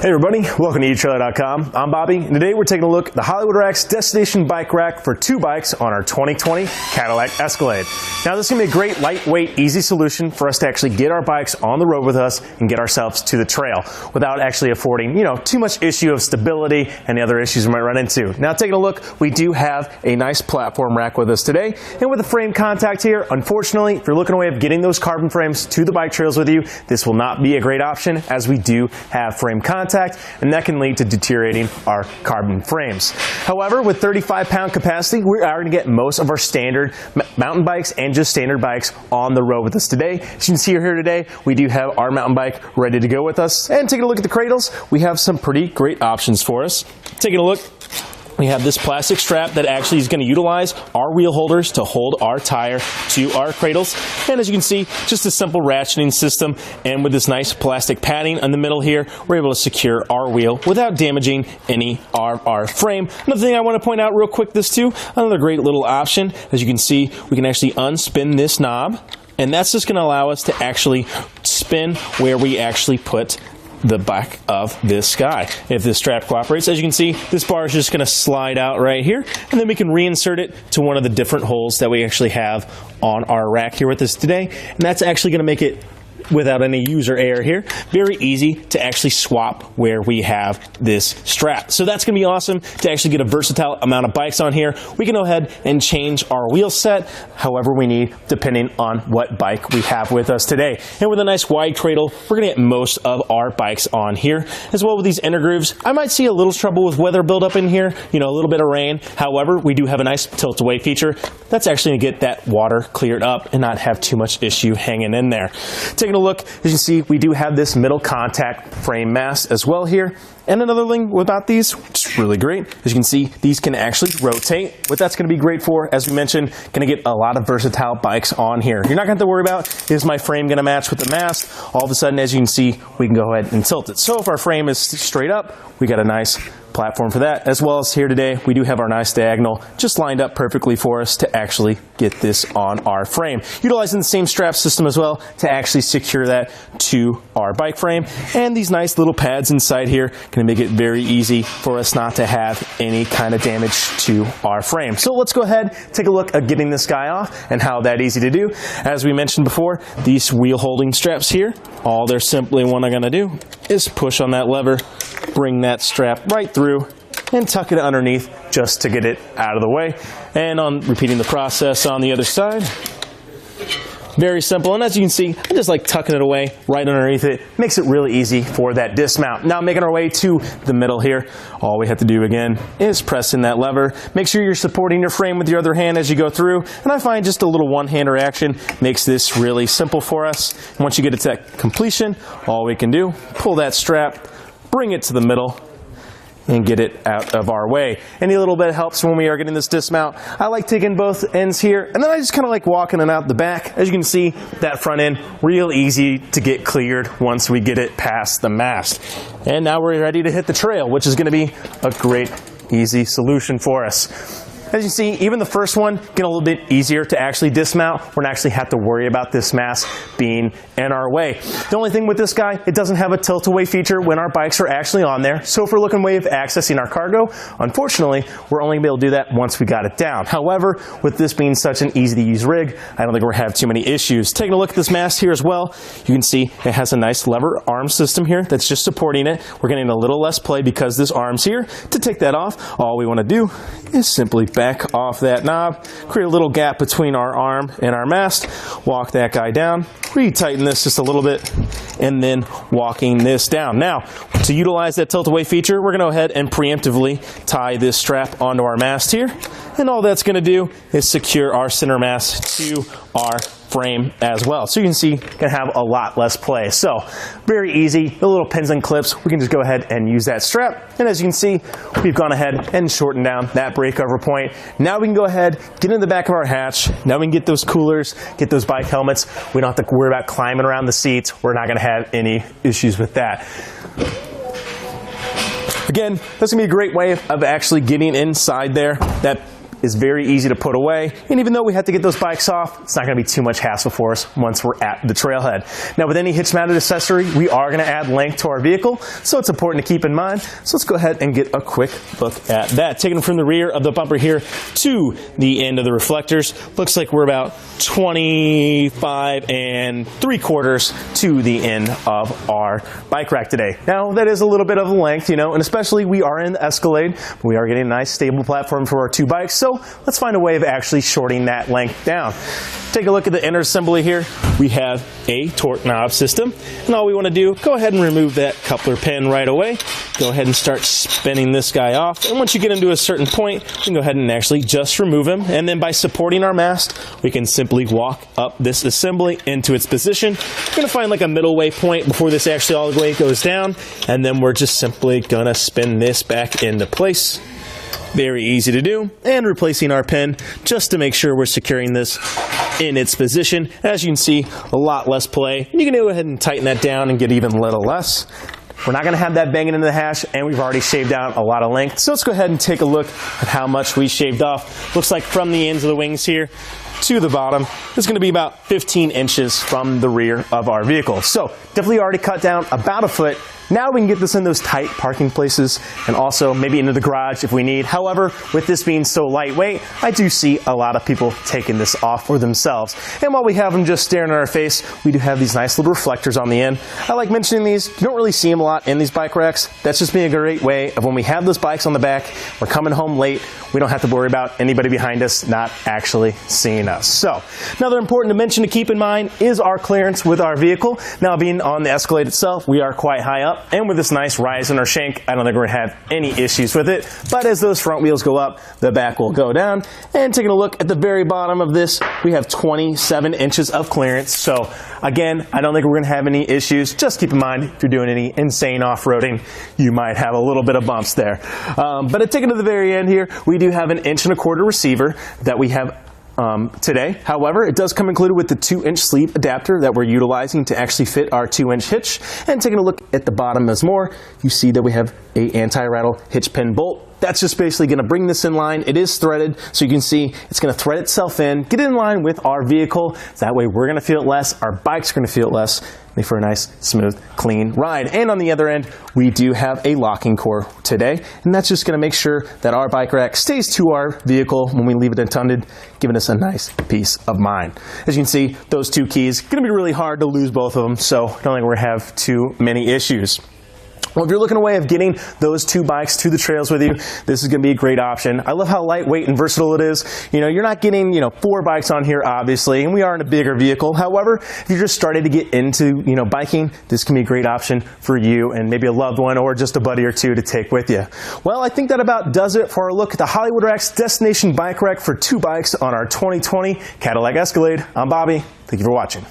Hey everybody, welcome to etrailer.com. I'm Bobby, and today we're taking a look at the Hollywood Racks Destination Bike Rack for 2 bikes on our 2020 Cadillac Escalade. Now this is going to be a great, lightweight, easy solution for us to actually get our bikes on the road with us and get ourselves to the trail without actually affording, too much issue of stability and the other issues we might run into. Now taking a look, we do have a nice platform rack with us today, and with the frame contact here, unfortunately, if you're looking at a way of getting those carbon frames to the bike trails with you, this will not be a great option as we do have frame contact, and that can lead to deteriorating our carbon frames. However, with 35-pound capacity, we are going to get most of our standard mountain bikes and just standard bikes on the road with us today. As you can see here today, we do have our mountain bike ready to go with us. And taking a look at the cradles, we have some pretty great options for us. Taking a look, we have this plastic strap that actually is going to utilize our wheel holders to hold our tire to our cradles. And as you can see, just a simple ratcheting system, and with this nice plastic padding in the middle here, we're able to secure our wheel without damaging any of our frame. Another thing I want to point out real quick, this too, another great little option. As you can see, we can actually unspin this knob, and that's just going to allow us to actually spin where we actually put the back of this guy. If this strap cooperates, as you can see, this bar is just going to slide out right here, and then we can reinsert it to one of the different holes that we actually have on our rack here with us today, and that's actually going to make it, without any user error here, very easy to actually swap where we have this strap. So that's going to be awesome to actually get a versatile amount of bikes on here. We can go ahead and change our wheel set however we need, depending on what bike we have with us today. And with a nice wide cradle, we're going to get most of our bikes on here. As well with these inner grooves, I might see a little trouble with weather buildup in here, a little bit of rain. However, we do have a nice tilt-away feature that's actually going to get that water cleared up and not have too much issue hanging in there. Taking a look, as you can see, we do have this middle contact frame mast as well here. And another thing about these, which is really great, as you can see, these can actually rotate. What that's going to be great for, as we mentioned, going to get a lot of versatile bikes on here. You're not going to have to worry about, is my frame going to match with the mast? All of a sudden, as you can see, we can go ahead and tilt it. So if our frame is straight up, we got a nice platform for that. As well as here today, we do have our nice diagonal just lined up perfectly for us to actually get this on our frame. Utilizing the same strap system as well to actually secure that to our bike frame. And these nice little pads inside here going to make it very easy for us not to have any kind of damage to our frame. So let's go ahead, take a look at getting this guy off and how that easy to do. As we mentioned before, these wheel holding straps here, all they're simply what I'm going to do is push on that lever, bring that strap right through, and tuck it underneath just to get it out of the way. And on repeating the process on the other side. Very simple, and as you can see, I just like tucking it away right underneath it. Makes it really easy for that dismount. Now making our way to the middle here, all we have to do again is press in that lever. Make sure you're supporting your frame with your other hand as you go through, and I find just a little one-hander action makes this really simple for us. And once you get it to that completion, all we can do, pull that strap, bring it to the middle, and get it out of our way. Any little bit helps when we are getting this dismount. I like taking both ends here, and then I just kind of like walking it out the back. As you can see, that front end, real easy to get cleared once we get it past the mast. And now we're ready to hit the trail, which is going to be a great, easy solution for us. As you see, even the first one get a little bit easier to actually dismount. We don't actually have to worry about this mast being in our way. The only thing with this guy, it doesn't have a tilt-away feature when our bikes are actually on there. So if we're looking at a way of accessing our cargo, unfortunately, we're only going to be able to do that once we got it down. However, with this being such an easy-to-use rig, I don't think we're going to have too many issues. Taking a look at this mast here as well, you can see it has a nice lever arm system here that's just supporting it. We're getting a little less play because this arm's here. To take that off, all we want to do is simply back off that knob, create a little gap between our arm and our mast, walk that guy down, retighten this just a little bit, and then walking this down. Now, to utilize that tilt-away feature, we're going to go ahead and preemptively tie this strap onto our mast here, and all that's going to do is secure our center mast to our frame as well. So you can see, can have a lot less play. So very easy, the little pins and clips, we can just go ahead and use that strap. And as you can see, we've gone ahead and shortened down that breakover point. Now we can go ahead, get in the back of our hatch. Now we can get those coolers, get those bike helmets. We don't have to worry about climbing around the seats. We're not going to have any issues with that. Again, that's going to be a great way of actually getting inside there. That is very easy to put away, and even though we have to get those bikes off, it's not going to be too much hassle for us once we're at the trailhead. Now, with any hitch-mounted accessory, we are going to add length to our vehicle, so it's important to keep in mind. So let's go ahead and get a quick look at that. Taking them from the rear of the bumper here to the end of the reflectors, looks like we're about 25 3/4 to the end of our bike rack today. Now, that is a little bit of length, you know, and especially we are in the Escalade, but we are getting a nice stable platform for our two bikes, so let's find a way of actually shortening that length down. Take a look at the inner assembly here. We have a torque knob system, and all we want to do, go ahead and remove that coupler pin right away. Go ahead and start spinning this guy off, and once you get him to a certain point, you can go ahead and actually just remove him, and then by supporting our mast, we can simply walk up this assembly into its position. We're going to find like a middle way point before this actually all the way goes down, and then we're just simply going to spin this back into place. Very easy to do, and replacing our pin just to make sure we're securing this in its position. As you can see, a lot less play. You can go ahead and tighten that down and get even a little less. We're not going to have that banging into the hash, and we've already shaved out a lot of length. So let's go ahead and take a look at how much we shaved off. Looks like from the ends of the wings here to the bottom, it's going to be about 15 inches from the rear of our vehicle. So definitely already cut down about a foot. Now we can get this in those tight parking places and also maybe into the garage if we need. However, with this being so lightweight, I do see a lot of people taking this off for themselves. And while we have them just staring at our face, we do have these nice little reflectors on the end. I like mentioning these. You don't really see them a lot in these bike racks. That's just being a great way of when we have those bikes on the back, we're coming home late, we don't have to worry about anybody behind us not actually seeing us. So, another important to mention to keep in mind is our clearance with our vehicle. Now, being on the Escalade itself, we are quite high up. And with this nice rise in our shank, I don't think we're going to have any issues with it. But as those front wheels go up, the back will go down. And taking a look at the very bottom of this, we have 27 inches of clearance. So again, I don't think we're going to have any issues. Just keep in mind, if you're doing any insane off-roading, you might have a little bit of bumps there. But taking to the very end here, we do have an 1.25-inch receiver that we have today. However, it does come included with the 2-inch sleeve adapter that we're utilizing to actually fit our 2-inch hitch. And taking a look at the bottom as more, you see that we have a anti-rattle hitch pin bolt. That's just basically going to bring this in line. It is threaded, so you can see it's going to thread itself in, get it in line with our vehicle. So that way we're going to feel it less, our bike's going to feel it less, make for a nice, smooth, clean ride. And on the other end, we do have a locking core today, and that's just going to make sure that our bike rack stays to our vehicle when we leave it untended, giving us a nice peace of mind. As you can see, those two keys, going to be really hard to lose both of them, so I don't think we're going to have too many issues. Well, if you're looking a way of getting those two bikes to the trails with you, this is going to be a great option. I love how lightweight and versatile it is. You know, you're not getting, 4 bikes on here, obviously, and we are in a bigger vehicle. However, if you're just starting to get into, biking, this can be a great option for you and maybe a loved one or just a buddy or two to take with you. Well, I think that about does it for our look at the Hollywood Racks Destination Bike Rack for 2 bikes on our 2020 Cadillac Escalade. I'm Bobby. Thank you for watching.